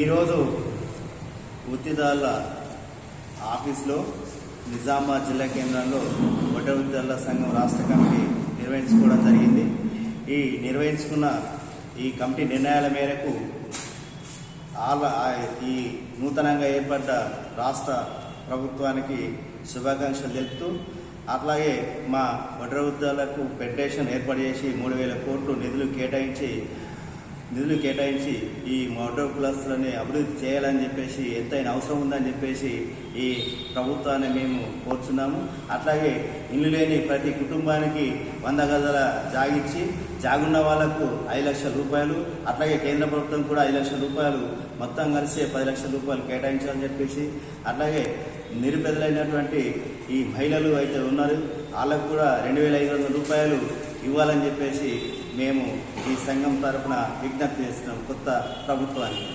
ఈరోజు వృత్తిదారుల ఆఫీస్లో నిజామాబాద్ జిల్లా కేంద్రంలో వడ్డీ వృత్తిదారుల సంఘం రాష్ట్ర కమిటీ నిర్వహించుకోవడం జరిగింది. నిర్వహించుకున్న ఈ కమిటీ నిర్ణయాల మేరకు ఈ నూతనంగా ఏర్పడ్డ రాష్ట్ర ప్రభుత్వానికి శుభాకాంక్షలు తెలుపుతూ, అట్లాగే మా వడ్డీ వృత్తిదారులకు ఫెడరేషన్ ఏర్పాటు చేసి 3,000 కోట్లు నిధులు కేటాయించి ఈ మోటార్ క్లాసులని అభివృద్ధి చేయాలని చెప్పేసి, ఎంతైనా అవసరం ఉందని చెప్పేసి ఈ ప్రభుత్వాన్ని మేము కోరుచున్నాము. అట్లాగే ఇల్లు లేని ప్రతి కుటుంబానికి 100 గజాల జాగిచ్చి, జాగున్న వాళ్లకు 5 లక్షల రూపాయలు, అట్లాగే కేంద్ర ప్రభుత్వం కూడా 5 లక్షల రూపాయలు, మొత్తం కలిసి 10 లక్షల రూపాయలు కేటాయించాలని చెప్పేసి, అట్లాగే నిరుపేదలైనటువంటి ఈ మహిళలు అయితే ఉన్నారు వాళ్ళకు కూడా 2,500 రూపాయలు ఇవ్వాలని చెప్పేసి మేము ఈ సంఘం తరఫున విజ్ఞప్తి చేస్తున్నాం కొత్త ప్రభుత్వానికి.